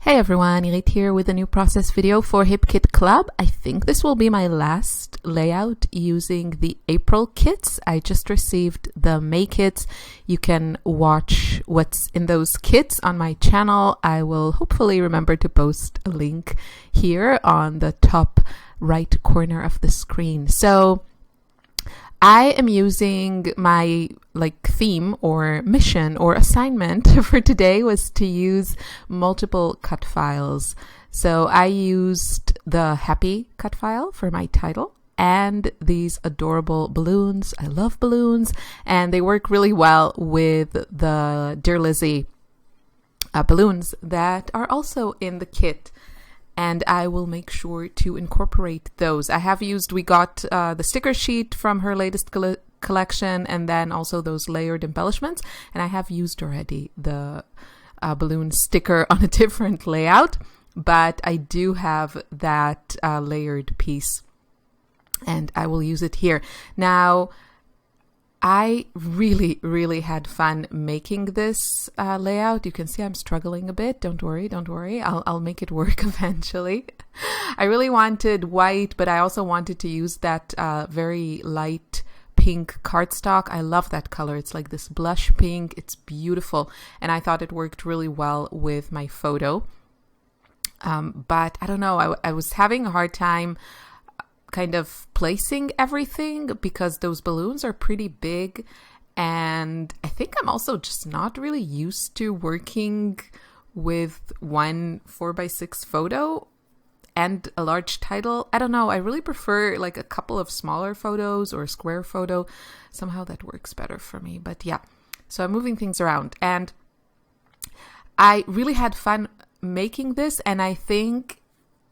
Hey everyone, Irit here with a new process video for Hip Kit Club. I think this will be my last layout using the April kits. I just received the May kits. You can watch what's in those kits on my channel. I will hopefully remember to post a link here on the top right corner of the screen. So I am using my theme or mission or assignment for today was to use multiple cut files. So I used the happy cut file for my title and these adorable balloons. I love balloons and they work really well with the Dear Lizzie balloons that are also in the kit. And I will make sure to incorporate those. We got the sticker sheet from her latest collection and then also those layered embellishments. And I have used already the balloon sticker on a different layout, but I do have that layered piece and I will use it here. Now, I really had fun making this layout. You can see I'm struggling a bit. Don't worry. I'll make it work eventually. I really wanted white, but I also wanted to use that very light pink cardstock. I love that color. It's like this blush pink. It's beautiful. And I thought it worked really well with my photo. But I don't know. I was having a hard time kind of placing everything because those balloons are pretty big, and I think I'm also just not really used to working with one 4x6 photo and a large title. I don't know, I really prefer like a couple of smaller photos or a square photo. Somehow that works better for me. But yeah, so I'm moving things around and I really had fun making this, and I think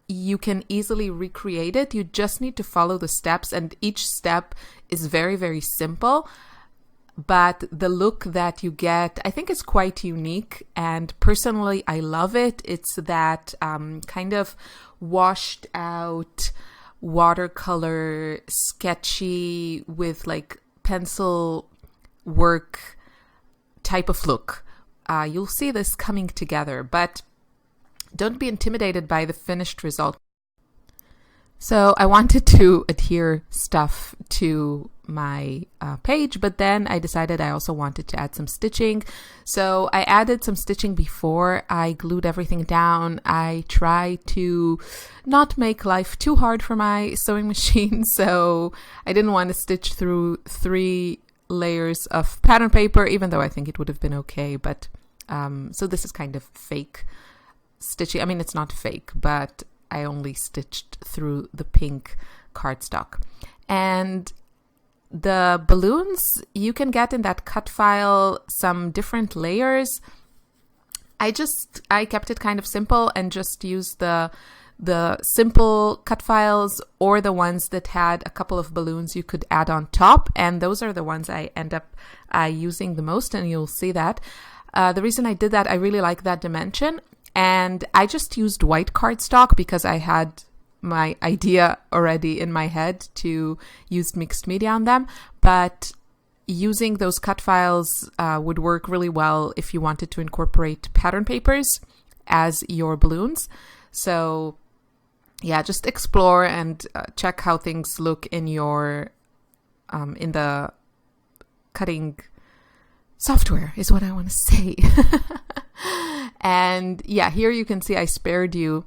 you can easily recreate it. You just need to follow the steps, and each step is very simple, but the look that you get I think is quite unique, and personally I love it. It's that kind of washed out watercolor, sketchy with like pencil work type of look. You'll see this coming together, but don't be intimidated by the finished result. So I wanted to adhere stuff to my page, but then I decided I also wanted to add some stitching. So I added some stitching before I glued everything down. I try to not make life too hard for my sewing machine, so I didn't want to stitch through 3 layers of pattern paper, even though I think it would have been okay. But so this is kind of fake stitching. I mean, it's not fake, but I only stitched through the pink cardstock. And the balloons, you can get in that cut file some different layers. I kept it kind of simple and just used the simple cut files or the ones that had a couple of balloons you could add on top. And those are the ones I end up using the most, and you'll see that. The reason I did that, I really like that dimension. And I just used white cardstock because I had my idea already in my head to use mixed media on them. But using those cut files would work really well if you wanted to incorporate pattern papers as your balloons. So yeah, just explore and check how things look in your in the cutting software is what I want to say. And yeah, here you can see I spared you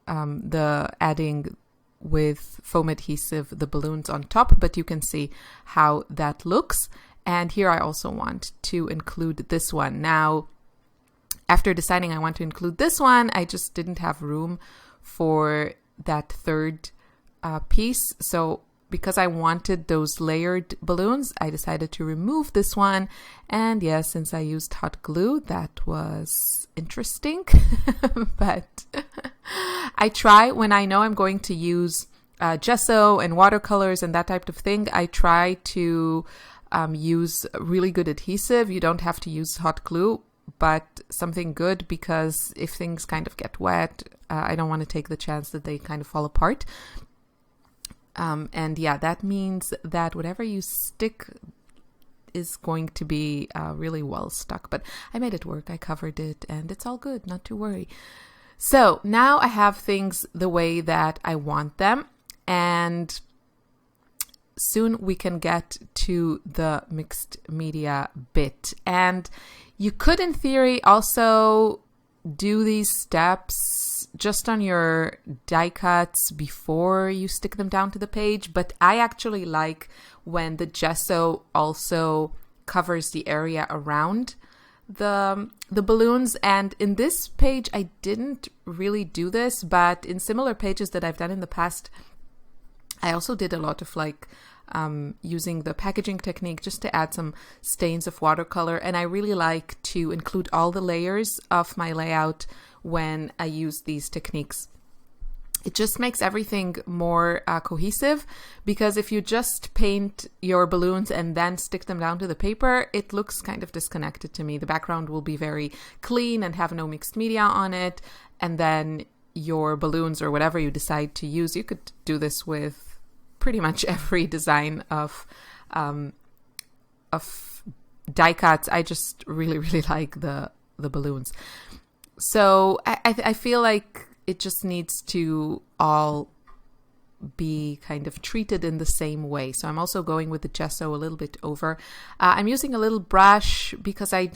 the adding with foam adhesive the balloons on top, but you can see how that looks. And here I also want to include this one. Now, after deciding I want to include this one, I just didn't have room for that third piece. So because I wanted those layered balloons, I decided to remove this one. And yes, since I used hot glue, that was interesting. But I try, when I know I'm going to use gesso and watercolors and that type of thing, I try to use really good adhesive. You don't have to use hot glue, but something good, because if things kind of get wet, I don't want to take the chance that they kind of fall apart. And yeah, that means that whatever you stick is going to be really well stuck. But I made it work. I covered it and it's all good. Not to worry. So now I have things the way that I want them, and soon we can get to the mixed media bit. And you could, in theory, also do these steps just on your die cuts before you stick them down to the page. But I actually like when the gesso also covers the area around the balloons. And in this page, I didn't really do this, but in similar pages that I've done in the past, I also did a lot of using the packaging technique just to add some stains of watercolor. And I really like to include all the layers of my layout when I use these techniques. It just makes everything more cohesive, because if you just paint your balloons and then stick them down to the paper, it looks kind of disconnected to me. The background will be very clean and have no mixed media on it. And then your balloons, or whatever you decide to use, you could do this with pretty much every design of die cuts. I just really, really like the balloons. So I feel like it just needs to all be kind of treated in the same way. So I'm also going with the gesso a little bit over. I'm using a little brush because I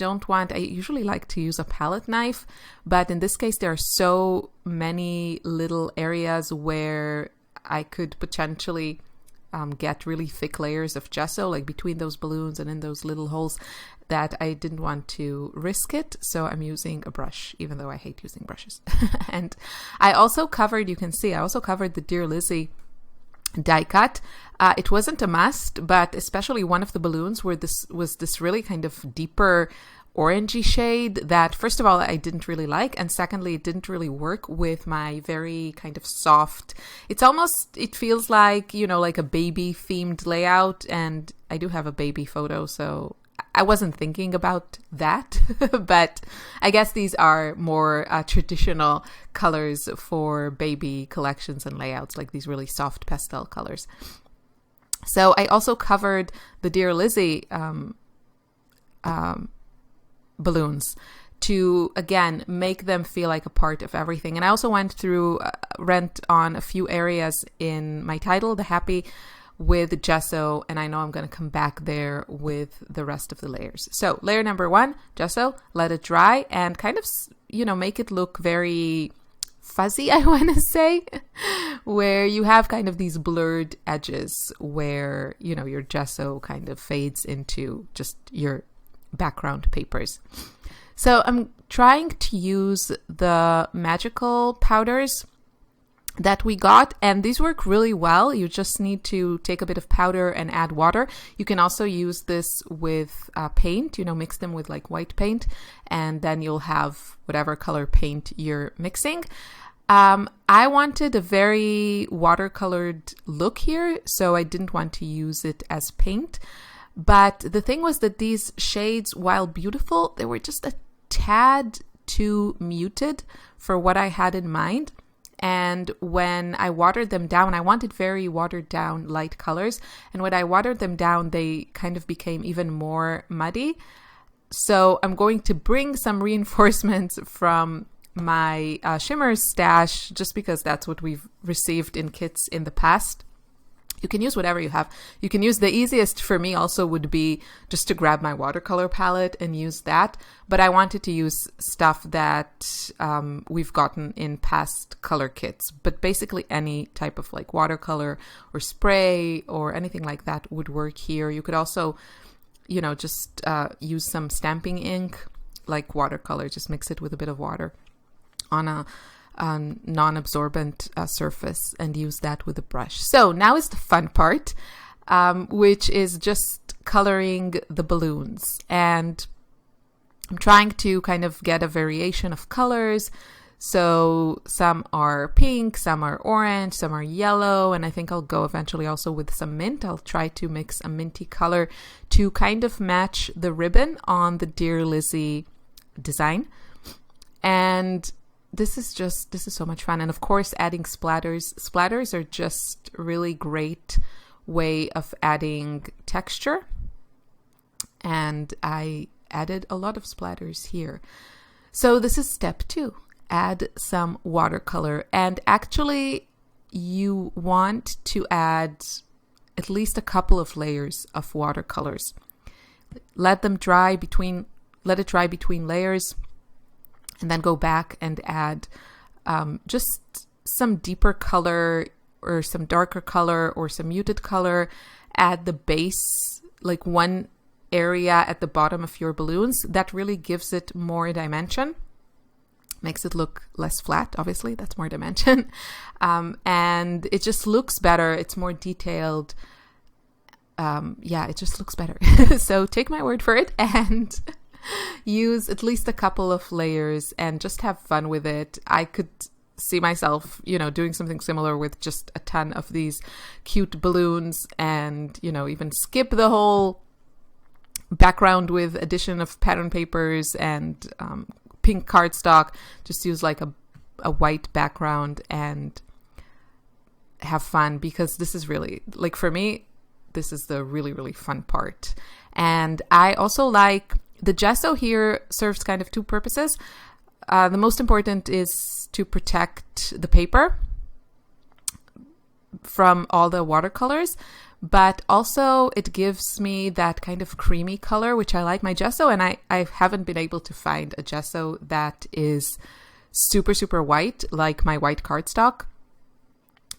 usually like to use a palette knife, but in this case there are so many little areas where I could potentially get really thick layers of gesso, like between those balloons and in those little holes, that I didn't want to risk it. So I'm using a brush, even though I hate using brushes. And I also covered the Dear Lizzie die cut. It wasn't a must, but especially one of the balloons where this really kind of deeper orangey shade that, first of all, I didn't really like, and secondly, it didn't really work with my very kind of soft, it feels like, like a baby themed layout, and I do have a baby photo, so I wasn't thinking about that. But I guess these are more traditional colors for baby collections and layouts, like these really soft pastel colors. So I also covered the Dear Lizzie balloons to, again, make them feel like a part of everything. And I also went on a few areas in my title, The Happy, with gesso, and I know I'm going to come back there with the rest of the layers. So layer number 1, gesso, let it dry, and kind of, make it look very fuzzy, I want to say, where you have kind of these blurred edges where, your gesso kind of fades into just your background papers. So I'm trying to use the magical powders that we got, and these work really well. You just need to take a bit of powder and add water. You can also use this with paint, mix them with like white paint, and then you'll have whatever color paint you're mixing. I wanted a very watercolored look here, so I didn't want to use it as paint. But the thing was that these shades, while beautiful, they were just a tad too muted for what I had in mind. And when I watered them down, I wanted very watered down light colors. And when I watered them down, they kind of became even more muddy. So I'm going to bring some reinforcements from my shimmers stash, just because that's what we've received in kits in the past. You can use whatever you have. You can use, the easiest for me also would be just to grab my watercolor palette and use that. But I wanted to use stuff that we've gotten in past color kits. But basically any type of like watercolor or spray or anything like that would work here. You could also, just use some stamping ink like watercolor. Just mix it with a bit of water on a non-absorbent surface and use that with a brush. So now is the fun part, which is just coloring the balloons. And I'm trying to kind of get a variation of colors. So some are pink, some are orange, some are yellow, and I think I'll go eventually also with some mint. I'll try to mix a minty color to kind of match the ribbon on the Dear Lizzie design. And this is so much fun. And of course, adding splatters. Splatters are just really great way of adding texture. And I added a lot of splatters here. So this is step 2. add some watercolor. And actually, you want to add at least a couple of layers of watercolors. Let it dry between layers, and then go back and add just some deeper color or some darker color or some muted color. Add the base, like one area at the bottom of your balloons. That really gives it more dimension. Makes it look less flat, obviously. That's more dimension. And it just looks better. It's more detailed. It just looks better. So take my word for it and use at least a couple of layers and just have fun with it. I could see myself, doing something similar with just a ton of these cute balloons and, even skip the whole background with addition of pattern papers and pink cardstock. Just use like a white background and have fun, because this is really, like, for me, this is the really, really fun part. And I also like the gesso here serves kind of two purposes. The most important is to protect the paper from all the watercolors, but also it gives me that kind of creamy color, which I like my gesso. And I haven't been able to find a gesso that is super, super white, like my white cardstock.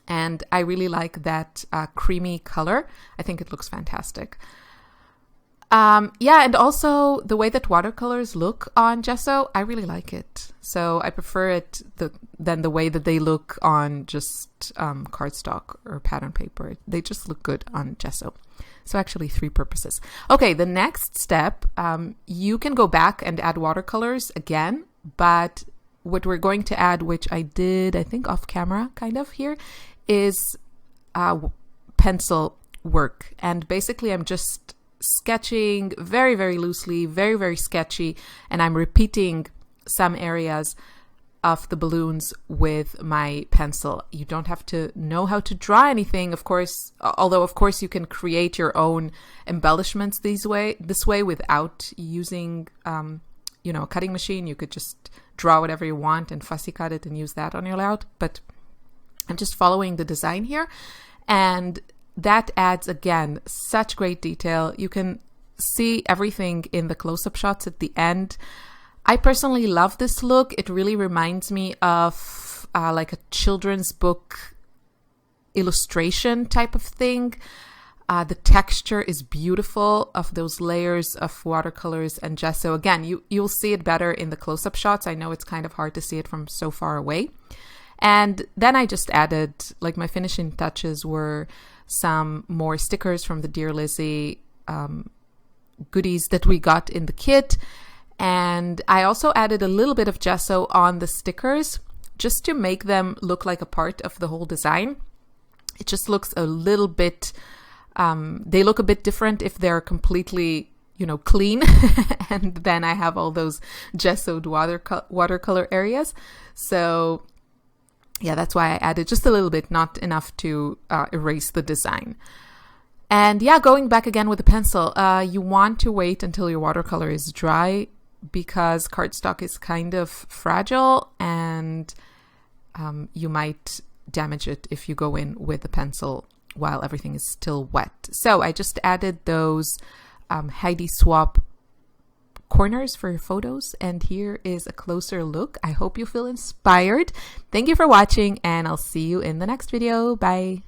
And I really like that creamy color. I think it looks fantastic. And also the way that watercolors look on gesso, I really like it. So I prefer it than the way that they look on just cardstock or pattern paper. They just look good on gesso. So actually 3 purposes. Okay, the next step, you can go back and add watercolors again, but what we're going to add, which I did, I think off camera kind of here, is pencil work. And basically I'm just sketching very, very loosely, very, very sketchy, and I'm repeating some areas of the balloons with my pencil. You don't have to know how to draw anything, of course, although of course you can create your own embellishments this way without using a cutting machine. You could just draw whatever you want and fussy cut it and use that on your layout. But I'm just following the design here, and that adds, again, such great detail. You can see everything in the close-up shots at the end. I personally love this look. It really reminds me of like a children's book illustration type of thing. The texture is beautiful of those layers of watercolors and gesso. Again, you'll see it better in the close-up shots. I know it's kind of hard to see it from so far away. And then I just added, like, my finishing touches were some more stickers from the Dear Lizzie goodies that we got in the kit. And I also added a little bit of gesso on the stickers just to make them look like a part of the whole design. It just looks a little bit, they look a bit different if they're completely, clean. And then I have all those gessoed watercolor areas. So yeah, that's why I added just a little bit, not enough to erase the design. And yeah, going back again with the pencil, you want to wait until your watercolor is dry, because cardstock is kind of fragile and you might damage it if you go in with the pencil while everything is still wet. So I just added those Heidi Swap corners for your photos, and here is a closer look. I hope you feel inspired. Thank you for watching, and I'll see you in the next video. Bye.